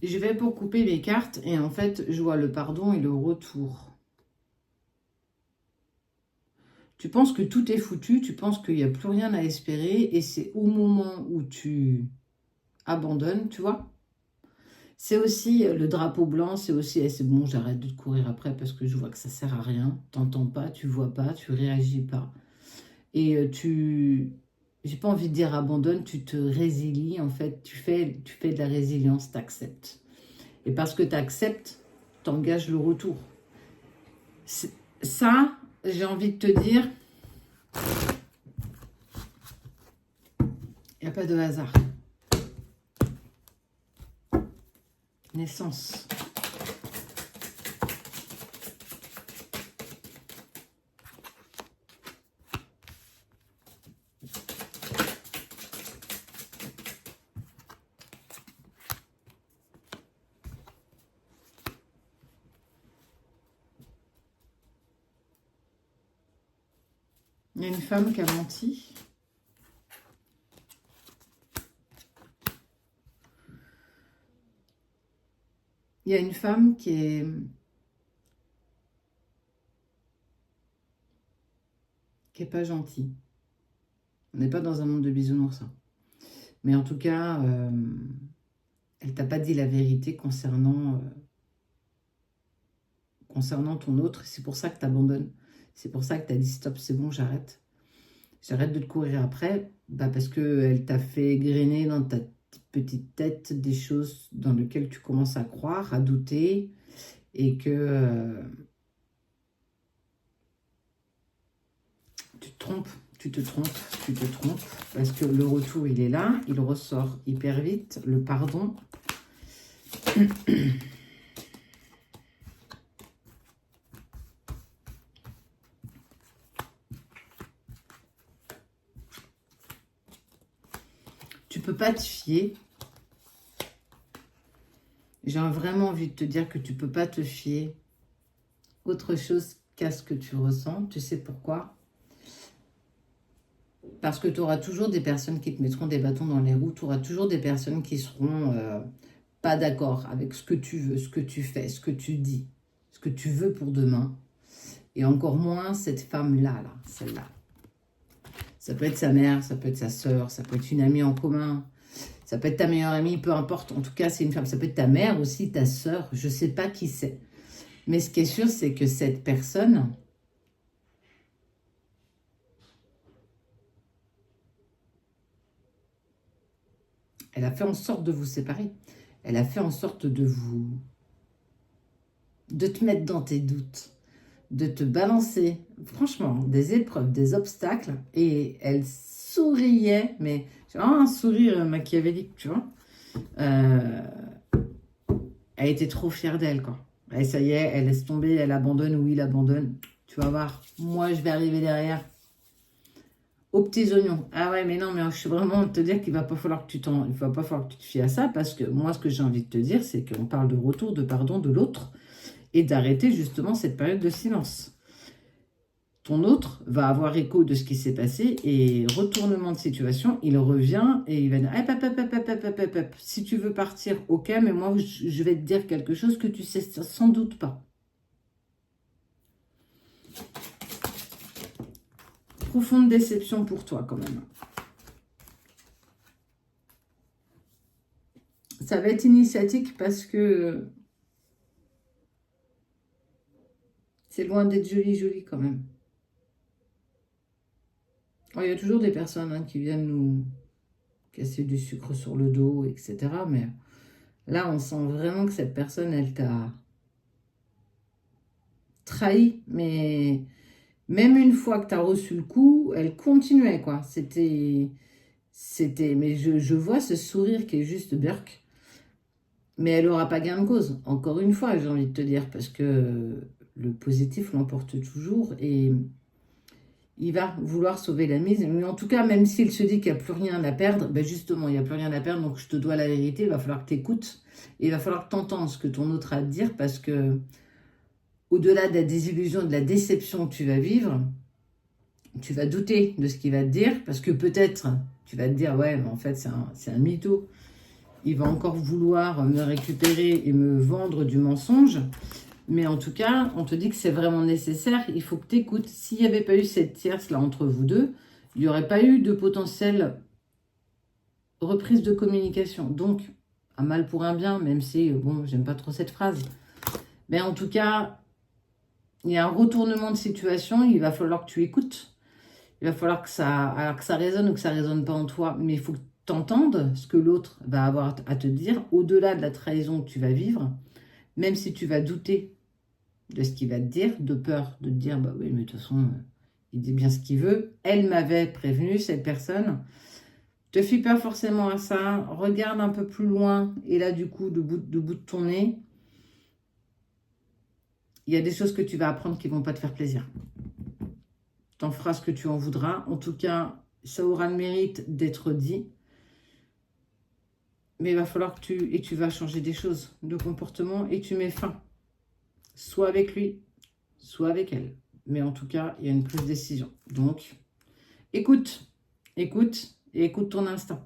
Je vais pour couper mes cartes et en fait, je vois le pardon et le retour. Tu penses que tout est foutu, tu penses qu'il n'y a plus rien à espérer et c'est au moment où tu abandonnes, tu vois. C'est aussi le drapeau blanc, c'est aussi, c'est bon, j'arrête de te courir après parce que je vois que ça sert à rien. T'entends pas, tu vois pas, tu réagis pas. Et j'ai pas envie de dire abandonne, tu te résilies en fait, tu fais de la résilience, t'acceptes. Et parce que t'acceptes, t'engages le retour. Ça, j'ai envie de te dire, il n'y a pas de hasard. Naissance. Il y a une femme qui a menti. Il y a une femme qui est pas gentille. On n'est pas dans un monde de bisounours. Hein. Mais en tout cas, elle t'a pas dit la vérité concernant ton autre. C'est pour ça que tu abandonnes. C'est pour ça que tu as dit stop, c'est bon, j'arrête. J'arrête de te courir après. Bah parce qu'elle t'a fait grainer dans ta petite tête des choses dans lesquelles tu commences à croire, à douter. Et que tu te trompes. Tu te trompes, tu te trompes, parce que le retour, il est là, il ressort hyper vite, le pardon. Tu peux pas te fier. J'ai vraiment envie de te dire que tu peux pas te fier autre chose qu'à ce que tu ressens. Tu sais pourquoi? Parce que tu auras toujours des personnes qui te mettront des bâtons dans les roues. Tu auras toujours des personnes qui seront pas d'accord avec ce que tu veux, ce que tu fais, ce que tu dis, ce que tu veux pour demain. Et encore moins cette femme-là, là, celle-là. Ça peut être sa mère, ça peut être sa sœur, ça peut être une amie en commun, ça peut être ta meilleure amie, peu importe. En tout cas, c'est une femme. Ça peut être ta mère aussi, ta sœur, je ne sais pas qui c'est. Mais ce qui est sûr, c'est que cette personne, elle a fait en sorte de vous séparer. Elle a fait en sorte de te mettre dans tes doutes, de te balancer, franchement, des épreuves, des obstacles. Et elle souriait, mais un sourire machiavélique, tu vois. Elle était trop fière d'elle, quoi. Et ça y est, elle laisse tomber, elle abandonne ou il abandonne. Tu vas voir, moi, je vais arriver derrière aux petits oignons. Ah ouais, mais non, mais je suis vraiment de te dire qu'il va pas falloir que il va pas falloir que tu te fies à ça, parce que moi, ce que j'ai envie de te dire, c'est qu'on parle de retour, de pardon de l'autre, et d'arrêter justement cette période de silence. Ton autre va avoir écho de ce qui s'est passé et retournement de situation, il revient et il va dire si tu veux partir, ok, mais moi je vais te dire quelque chose que tu sais sans doute pas. Profonde déception pour toi quand même. Ça va être initiatique parce que c'est loin d'être joli quand même. Alors, il y a toujours des personnes qui viennent nous casser du sucre sur le dos, etc. Mais là, on sent vraiment que cette personne, elle t'a trahi. Mais même une fois que tu as reçu le coup, elle continuait, quoi. Mais je vois ce sourire qui est juste Burk. Mais elle n'aura pas gain de cause. Encore une fois, j'ai envie de te dire, parce que le positif l'emporte toujours. Et il va vouloir sauver la mise. Mais en tout cas, même s'il se dit qu'il n'y a plus rien à perdre, ben justement, il n'y a plus rien à perdre, donc je te dois la vérité, il va falloir que tu écoutes. Et il va falloir que tu entendes ce que ton autre a à te dire, parce que au-delà de la désillusion, de la déception que tu vas vivre, tu vas douter de ce qu'il va te dire, parce que peut-être tu vas te dire, ouais, mais en fait, c'est un mytho. il va encore vouloir me récupérer et me vendre du mensonge. Mais en tout cas, on te dit que c'est vraiment nécessaire. Il faut que tu écoutes. S'il n'y avait pas eu cette tierce là entre vous deux, il n'y aurait pas eu de potentielle reprise de communication. Donc, un mal pour un bien, même si, bon, j'aime pas trop cette phrase. Mais en tout cas, il y a un retournement de situation. Il va falloir que tu écoutes. Il va falloir que ça résonne ou que ça résonne pas en toi. Mais il faut que tu entendes ce que l'autre va avoir à te dire, au-delà de la trahison que tu vas vivre, même si tu vas douter de ce qu'il va te dire, de peur de te dire, bah oui, mais de toute façon, il dit bien ce qu'il veut. Elle m'avait prévenu, cette personne. Te fie pas forcément à ça. Regarde un peu plus loin. Et là, du coup, de bout de ton nez, il y a des choses que tu vas apprendre qui vont pas te faire plaisir. T'en feras ce que tu en voudras. En tout cas, ça aura le mérite d'être dit. Mais il va falloir que tu vas changer des choses de comportement et tu mets fin. Soit avec lui, soit avec elle. Mais en tout cas, il y a une prise de décision. Donc, écoute et écoute ton instinct.